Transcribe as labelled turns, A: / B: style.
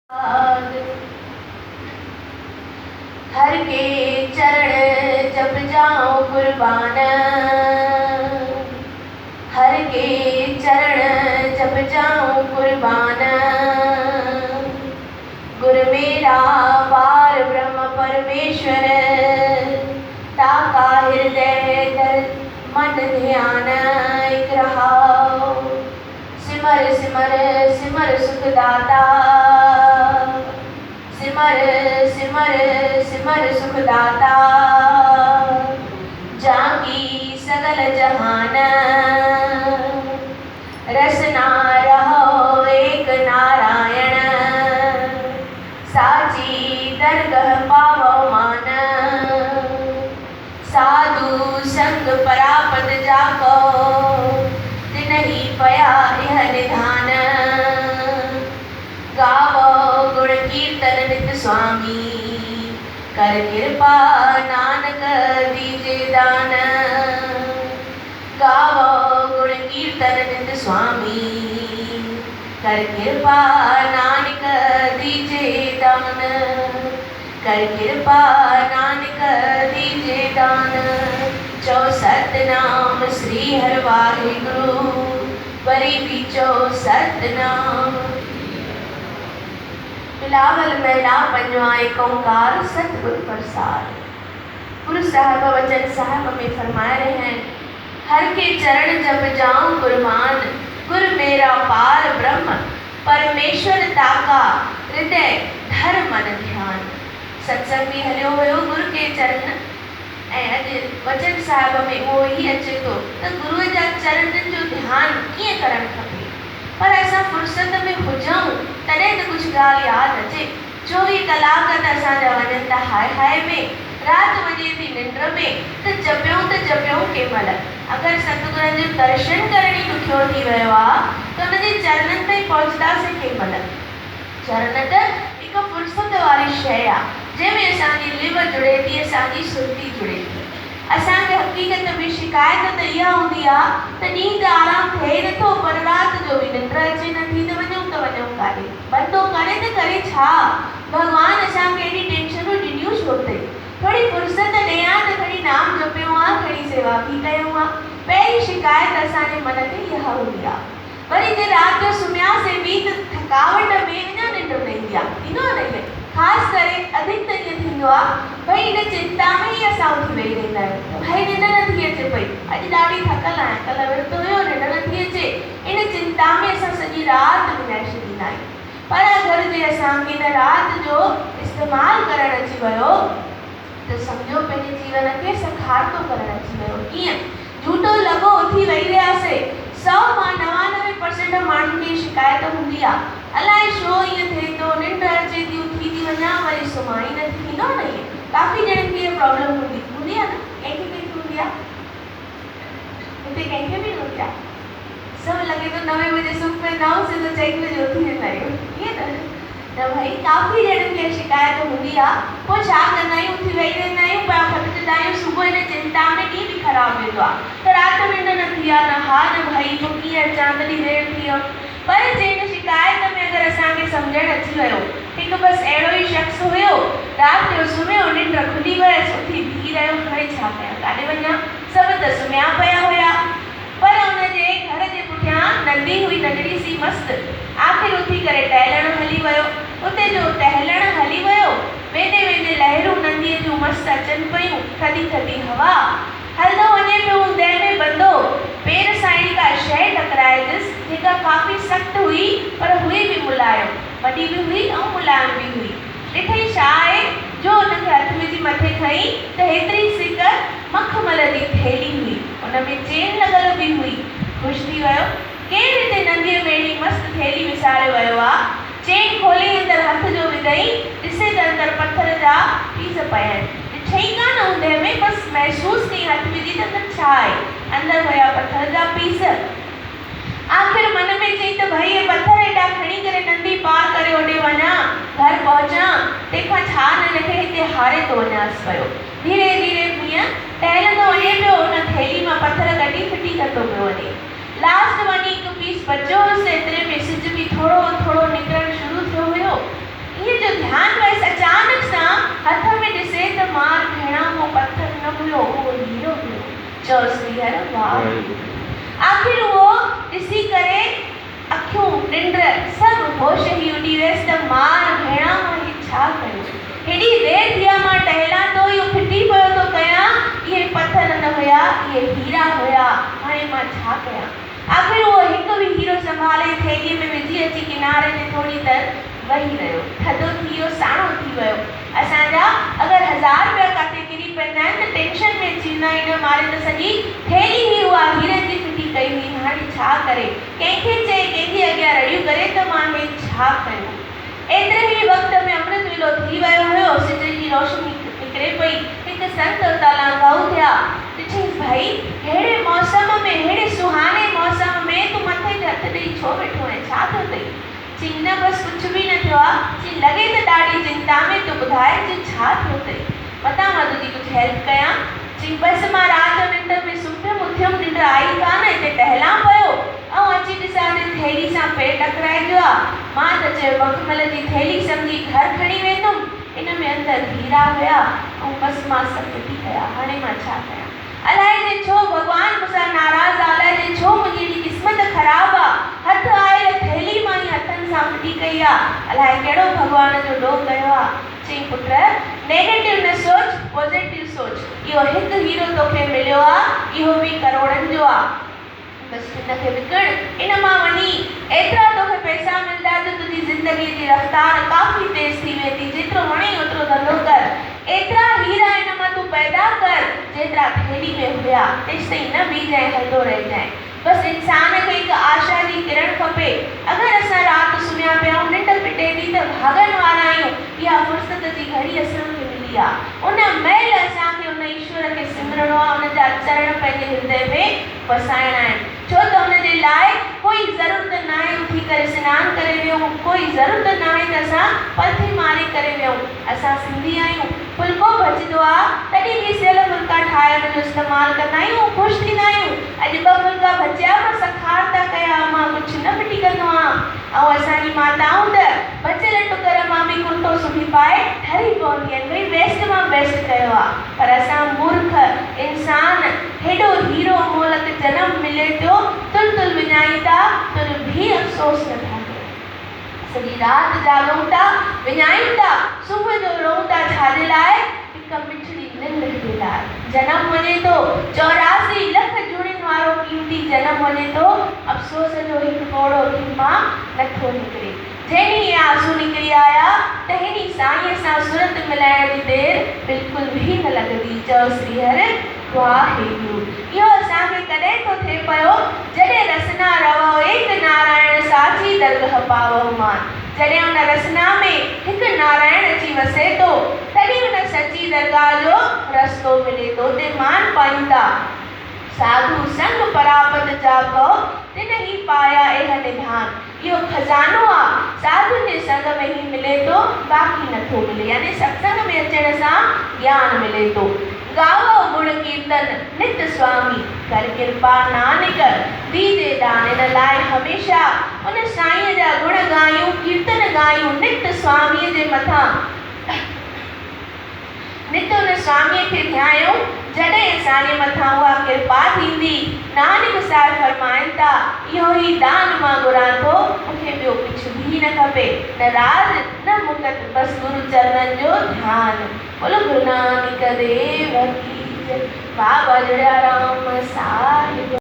A: हर के चरण जप जाऊं कुर्बान, हर के चरण जप जाऊं कुर्बान। गुरु मेरा पार ब्रह्म परमेश्वर, ताका हृदय धर मन ध्यान। एक रहाओ सिमर सिमर सिमर सुखदाता, सिमर सिमर सिमर सुखदाता। जाकी सगल जहान, रसना रहो एक नारायण। साची दरगह पावो मान, साधु संग परापत जाको। तिनहि पया यह निधान, गावो गुण कीर्तन नित स्वामी। कर कृपा नानक दीजे दान, गावो गुण कीर्तन नित स्वामी। कर कृपा नानक दीजे दान, कर कृपा नानक दीजे दान। चो सतनाम श्री हर वाहिगुरु, वरी बीचो सतनाम। बिलावल मैला पंजवा एक ओंकार सतगुरु प्रसाद। गुरु साहब वचन साहब में फरमा रहे हैं, हर के चरण जप जाऊं कुर्बान। गुरु मेरा पार ब्रह्म परमेश्वर, ताका हृदय धर मन ध्यान। सत्संग में हलियो हुयो गुरु के चरण, ऐं अॼु वचन साहब में उहो ई अचे थो त गुरुअ जा चरणनि जो ध्यानु कीअं करणु खपे। पर असां फुर्सत में हुजऊं तॾहिं त कुझु ॻाल्हि यादि अचे। 24 कलाक त असांजा वञनि था हाय हाय में, राति वञे थी निंड में, त जपियूं कंहिं महिल। अगरि सतगुरनि जो दर्शन करण ई ॾुखियो थी वियो आहे त उनजे चरणनि ताईं पहुचंदासीं कंहिं महिल। चरण त हिकु फुर्सत वारी शइ आहे, जंहिंमें असांजी लिव जुड़े थी, असांजी सुरती जुड़े थी। असांखे हक़ीक़त में शिकायत त इहा हूंदी आहे त नींद आराम थिए नथो, पर राति जो बि निंड अचे नथी, त वञूं काॾे। बंदो करे त करे छा? भॻवानु असांखे एॾी टेंशनूं ॾिनियूं छो अथई? थोरी फुर्सत ॾियां त खणी नाम जपियो आहे, खणी सेवा बि कयूं आहे। पहिरीं शिकायत असांजे मन ते इहा हूंदी आहे। वरी जे राति जो सुम्हियासीं बि त थकावट में अञा निंड न ईंदी आहे, थींदो आहे न? इहे ख़ासि करे अधिक त ईअं थींदो आहे, भई इन चिंता में ई असां उथी वेही रहंदा आहियूं। भई निंड नथी अचे पई, अॼु ॾाढी थकल आहियां, कल्ह विर्त हुयो, निंड नथी अचे। इन चिंता में असां सॼी राति विञाए छॾींदा आहियूं। पर अगरि जे असांखे इन राति जो इस्तेमालु करणु अची वियो त सम्झो पंहिंजे जीवन खे सखारतो करणु अची वियो। कीअं? झूठो लॻो उथी वेही रहियासीं, 100 मां 99% माण्हुनि खे शिकायत हूंदी आहे, अलाए छो ईअं थिए थो, निंड अचे थी, उथी थी वञा, वरी सुम्हां ई नथी। थींदो आहे न? इहे काफ़ी ॼणनि खे इहा प्रॉब्लम हूंदी आहे न? कंहिंखे हूंदी आहे? हिते कंहिंखे बि न हूंदी आहे। सब लगे तो 9 बजे सुम्ही पवंदा आहियूं, सिधो 4 बजे उथी वेंदा आहियूं। ईअं न भई काफ़ी ॼणनि खे शिकायत हूंदी आहे। पोइ छा कंदा आहियूं? उथी वेही रहंदा आहियूं, पिया खटजंदा आहियूं, सुबुह इन चिंता में ॾींहुं बि ख़राबु वेंदो आहे त राति निंड न थी आहे, न हा न भई पोइ कीअं अचां, तॾहिं देरि थी वियो। पर जंहिं शिकायत में अगरि असांखे सम्झणु अची वियो, हिकु बसि अहिड़ो ई शख़्स हुयो, राति जो सुम्हियो, निंड खुली वियसि, उथी बीही रहियो, हाणे छा कयां, काॾे वञा? सभु त सुम्हिया पिया हुया, पर हुनजे घर जे पुठियां नंदी हुई, नंढड़ी सी मस्तु। आख़िर उथी करे टहलणु हली वियो। उते जो टहलणु हली वियो, वेंदे वेंदे लहरूं नंदीअ जूं मस्तु अचनि पियूं, थधी थधी हवा। हलंदो वञे पियो, उंदे में बंदो पेर सां अहिड़ी का शइ टकराइजसि जेका काफ़ी सख़्तु हुई, पर हुई बि मुलायम, वॾी बि हुई ऐं मुलायम बि हुई। ॾिठई छा आहे, जो हुनखे हथ विझी मथे खई त हेतिरी सिक मखमल जी थैली हुई, उन में चेन लॻल बि हुई। ख़ुशि थी वियो, केरु हिते नंदीअ में अहिड़ी मस्तु थैली विसारे वियो आहे? चेन खोले अंदरि हथ जो विधई, ॾिसे त अंदरि पथर जा पीस पिया आहिनि। ॾिठई कान उंदे में, बसि महसूसु कई हथ विझी त अंदरि छा आहे, अंदरि हुया पथर जा पीस। आख़िर मन में चई त भई हे पथर हेॾा खणी करे नंदी पार करे होॾे वञा, घर पहुचां, तंहिंखां छा न लॻे हिते हारे थो वञासि पियो। धीरे धीरे हीअं टहलंदो वञे पियो, हुन थैली मां पथर कढी फिटी कंदो पियो वञे। लास्ट वञी हिकु पीस बचियो हुयुसि, एतिरे में सिज बि थोरो थोरो निकिरणु शुरू थियो हुयो। चओ श्री हर वाह। आखिर वो ॾिसी करे अखियूं निंड सभु होश ई उॾी वियसि त मार भेणा मां ही छा कयो। हेॾी देरि थी आहे मां टहिलां थो, इहो फिटी पियो थो कयां, इहे पथर न हुया, इहे हीरा हुया, हाणे मां छा कयां। आखिर उहो हिकु बि हीरो संभाले थैलीअ में विझी अची किनारे ते थोरी तर वही रहियो। थधो थी वियो, साणो थी वियो। असांजा अगरि 1000 रुपया किथे किरी पवंदा आहिनि त टेंशन में थींदा आहिनि, मारे त सॼी थैली ई उहा हीरे जी फिटी कई हुई, हाणे छा करे। कंहिंखे चए, कंहिंजे अॻियां रड़ियूं करे त मां हे छा कयो। एतिरे ई वक़्त में अमृत वेलो थी वियो हुयो, सिज जी रोशनी निकिरे पई। हिकु संत उतां लांघाऊ थिया। ॾिठईं भाई अहिड़े मौसम में, अहिड़े सुहाने मौसम में तूं मथे ते हथु ॾेई छो वेठो आहे, छा थियो अथई। चई न बसि कुझु बि न थियो आहे। चई लॻे त ॾाढी चिंता में, तूं ॿुधाए चई छा थियो अथई, मतां मां तुंहिंजी कुझु हेल्प कयां। चई बसि मां राति जो निंड में सुम्हियमि, उथियमि, निंड आई कान, हिते टहिलां पियो ऐं अची ॾिसां त थैली सां पेट टकराइजो आहे। मां त चयो मखमल जी थैली सम्झी घर खणी वेंदुमि, इन में अंदरि हीरा हुया ऐं बसि मां सभु फिटी कया, हाणे मां छा कयां। अलाए जे छो भॻवानु मूंसां नाराज़ आहे, अलाए जे छो मुंहिंजी एॾी क़िस्मत ख़राबु आहे। हथु आयल थैली मां ई हथनि सां फिटी कई आहे, अलाए कहिड़ो भॻवान जो ॾोह कयो आहे। चई पुट नेगेटिव न सोच, पॉजिटिव सोच। इहो हिकु हीरो तोखे मिलियो आहे, इहो बि करोड़नि जो आहे। बसि हिनखे विकण, इन मां वञी एतिरा तोखे पैसा मिलंदा त तुंहिंजी ज़िंदगीअ जी रफ़्तार काफ़ी तेज़ थी वेंदी। जेतिरो वणे ओतिरो धंधो कर, एतिरा हीरा इन मां तूं पैदा कर जेतिरा थैली में हुया। तेसि ताईं न बीजांइ, हलंदो रहिजांइ। बसि इंसान खे हिकु आशा जी किरण खपे। अगरि असां राति सुम्हिया पिया आहियूं, निंड फिटे थी त भागनि वारा आहियूं। इहा फ़ुर्सत जी घड़ी असांखे मिली आहे, उन महिल असांखे उन ईश्वर खे सिमरणो आहे, उन जा चरण पंहिंजे हृदय में वसाइणा आहिनि। छो त हुनजे लाइ कोई ज़रूरत न आहे उथी करे सनानु करे वियूं, कोई ज़रूरत न आहे त असां पथी मारे करे वियूं। असां सिंधी आहियूं, फुल्को बचंदो आहे तॾहिं बि सियल फुल्का ठाहे हुनजो इस्तेमालु कंदा आहियूं, ख़ुशि थींदा आहियूं। अॼु 2 फुल्का बचिया, मां सखार था कया, मां कुझु न फिटी कंदो आहियां। ऐं असांजी माताऊं त बचियल टुकर मां बि कुर्तो सुबी पाए ठरी पवंदी आहिनि, भई बेस्ट मां बेस्ट कयो आहे। पर असां मूर्ख इंसान हेॾो हीरो मोलक जनम मिले थो, तुल तुल विञाई था, तुर बि अफ़सोस नथा कयो। सॼी राति जाॻूं था, विञायूं था, सुबुह जो रोऊं था, छाजे लाइ, हिकु मिठड़ी निंड जे लाइ। जनम वञे थो, 84 लख जुड़ियुनि वारो कीमती जनम वञे थो, अफ़सोस जो हिकु कोड़ो लीमा नथो निकिरे। जंहिं ॾींहुं इहे आंसू निकिरी आया त हिन साईंअ सां सूरत मिलाइण जी देरि बिल्कुलु बि न लॻंदी। चओ श्री हर वाहेगुरु। इहो असांखे कॾहिं थो थिए पियो, जॾहिं रसना रवो एक नारायण साची दरगाह पावो मान। जॾहिं उन रसना में हिकु नारायण अची वसे थो, तॾहिं उन सची दरगाह जो रस्तो मिले थो, ते मान पायूं था। साधु संग परापत जागो, तिन ही पाया एह निधान। इहो खज़ानो आहे, साधु जे संग में ही मिले थो, बाक़ी नथो मिले। यानी सत्संग में अचण सां ज्ञान मिले थो। गावो गुण कीर्तन नित स्वामी, कर कृपा नानक दीजे दान। इन लाइ हमेशह उन साईंअ जा गुण ॻायूं, कीर्तन ॻायूं, नित स्वामीअ जे मथां, नित उन स्वामीअ खे ध्यायूं। जॾहिं असांजे मथां उहा कृपा थींदी। नानक साहिब फरमाइनि था, इहो ई दान मां घुरां थो, मूंखे ॿियो कुझु बि न खपे, न राज न मुकुट, बसि गुरु चरणनि जो ध्यानु। बोलो गुरु नानक देव की जय। बाबा जड़िया राम साहिब।